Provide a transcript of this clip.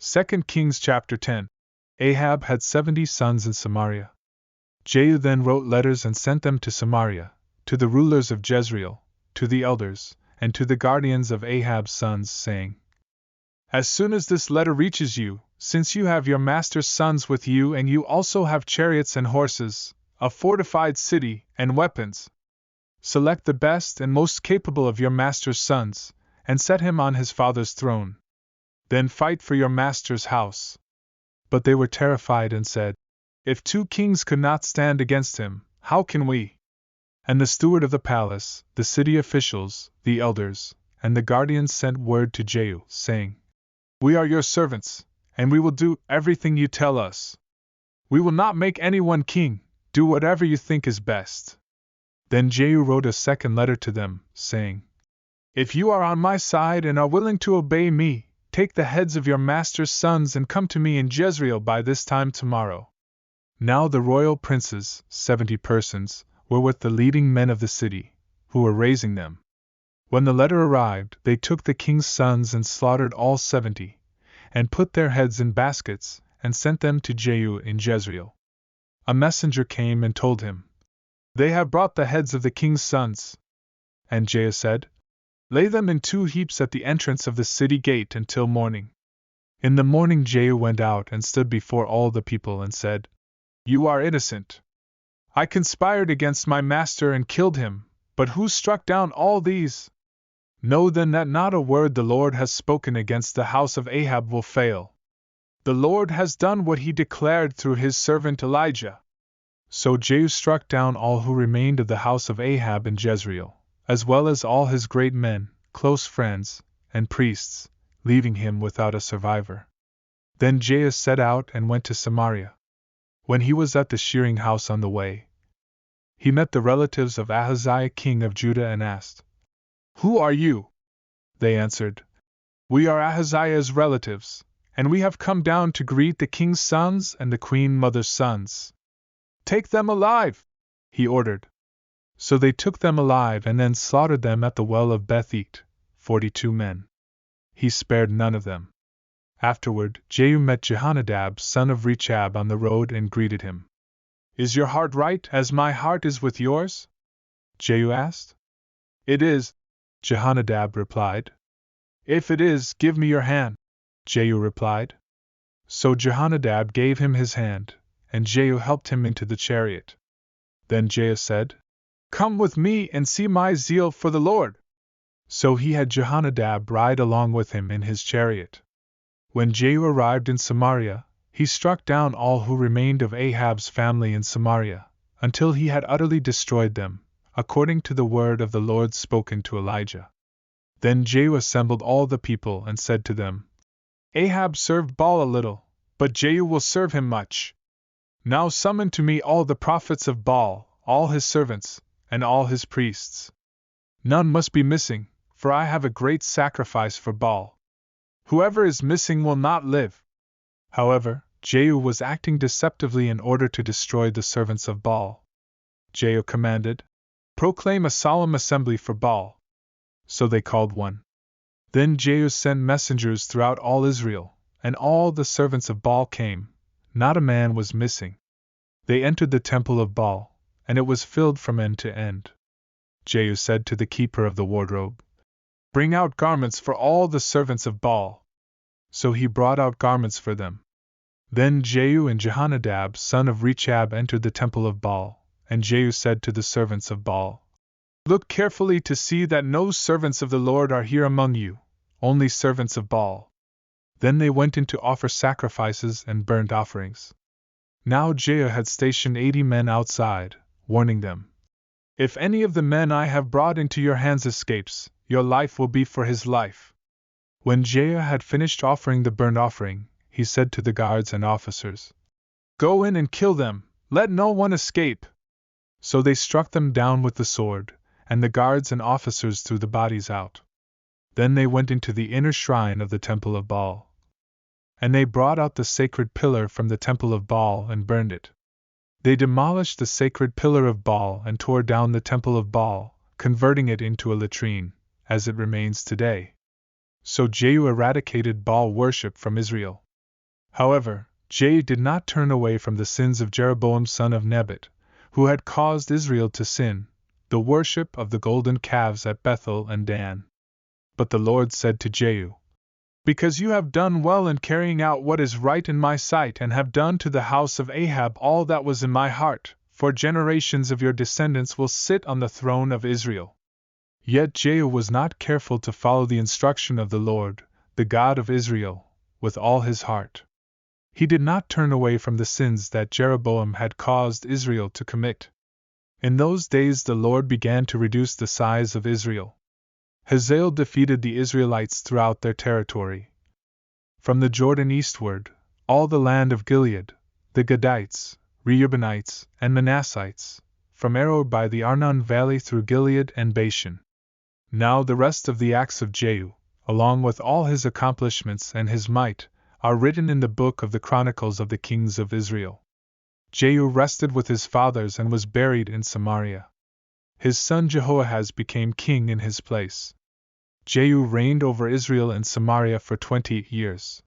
2 Kings chapter 10. Ahab had 70 sons in Samaria. Jehu then wrote letters and sent them to Samaria, to the rulers of Jezreel, to the elders, and to the guardians of Ahab's sons, saying, As soon as this letter reaches you, since you have your master's sons with you and you also have chariots and horses, a fortified city, and weapons, select the best and most capable of your master's sons, and set him on his father's throne. Then fight for your master's house. But they were terrified and said, If 2 kings could not stand against him, how can we? And the steward of the palace, the city officials, the elders, and the guardians sent word to Jehu, saying, We are your servants, and we will do everything you tell us. We will not make anyone king, do whatever you think is best. Then Jehu wrote a second letter to them, saying, If you are on my side and are willing to obey me, take the heads of your master's sons and come to me in Jezreel by this time tomorrow. Now the royal princes, 70 persons, were with the leading men of the city, who were raising them. When the letter arrived, they took the king's sons and slaughtered all 70, and put their heads in baskets, and sent them to Jehu in Jezreel. A messenger came and told him, They have brought the heads of the king's sons. And Jehu said, Lay them in 2 heaps at the entrance of the city gate until morning. In the morning Jehu went out and stood before all the people and said, You are innocent. I conspired against my master and killed him, but who struck down all these? Know then that not a word the Lord has spoken against the house of Ahab will fail. The Lord has done what he declared through his servant Elijah. So Jehu struck down all who remained of the house of Ahab in Jezreel, as well as all his great men, close friends, and priests, leaving him without a survivor. Then Jehu set out and went to Samaria. When he was at the shearing house on the way, he met the relatives of Ahaziah king of Judah and asked, Who are you? They answered, We are Ahaziah's relatives, and we have come down to greet the king's sons and the queen mother's sons. Take them alive, he ordered. So they took them alive and then slaughtered them at the well of Beth-eked, 42 men. He spared none of them. Afterward, Jehu met Jehonadab son of Rechab on the road and greeted him. Is your heart right as my heart is with yours? Jehu asked. It is, Jehonadab replied. If it is, give me your hand, Jehu replied. So Jehonadab gave him his hand, and Jehu helped him into the chariot. Then Jehu said, Come with me and see my zeal for the Lord. So he had Jehonadab ride along with him in his chariot. When Jehu arrived in Samaria, he struck down all who remained of Ahab's family in Samaria, until he had utterly destroyed them, according to the word of the Lord spoken to Elijah. Then Jehu assembled all the people and said to them, Ahab served Baal a little, but Jehu will serve him much. Now summon to me all the prophets of Baal, all his servants, and all his priests. None must be missing, for I have a great sacrifice for Baal. Whoever is missing will not live. However, Jehu was acting deceptively in order to destroy the servants of Baal. Jehu commanded, Proclaim a solemn assembly for Baal. So they called one. Then Jehu sent messengers throughout all Israel, and all the servants of Baal came. Not a man was missing. They entered the temple of Baal, and it was filled from end to end. Jehu said to the keeper of the wardrobe, Bring out garments for all the servants of Baal. So he brought out garments for them. Then Jehu and Jehonadab son of Rechab entered the temple of Baal, and Jehu said to the servants of Baal, Look carefully to see that no servants of the Lord are here among you, only servants of Baal. Then they went in to offer sacrifices and burnt offerings. Now Jehu had stationed 80 men outside, warning them, If any of the men I have brought into your hands escapes, your life will be for his life. When Jehu had finished offering the burnt offering, he said to the guards and officers, Go in and kill them, let no one escape. So they struck them down with the sword, and the guards and officers threw the bodies out. Then they went into the inner shrine of the temple of Baal. And they brought out the sacred pillar from the temple of Baal and burned it. They demolished the sacred pillar of Baal and tore down the temple of Baal, converting it into a latrine, as it remains today. So Jehu eradicated Baal worship from Israel. However, Jehu did not turn away from the sins of Jeroboam son of Nebat, who had caused Israel to sin, the worship of the golden calves at Bethel and Dan. But the Lord said to Jehu, "Because you have done well in carrying out what is right in my sight and have done to the house of Ahab all that was in my heart, for generations of your descendants will sit on the throne of Israel." Yet Jehu was not careful to follow the instruction of the Lord, the God of Israel, with all his heart. He did not turn away from the sins that Jeroboam had caused Israel to commit. In those days the Lord began to reduce the size of Israel. Hazael defeated the Israelites throughout their territory. From the Jordan eastward, all the land of Gilead, the Gadites, Reubenites, and Manassites, from Arod by the Arnon valley through Gilead and Bashan. Now the rest of the acts of Jehu, along with all his accomplishments and his might, are written in the book of the Chronicles of the Kings of Israel. Jehu rested with his fathers and was buried in Samaria. His son Jehoahaz became king in his place. Jehu reigned over Israel and Samaria for 20 years.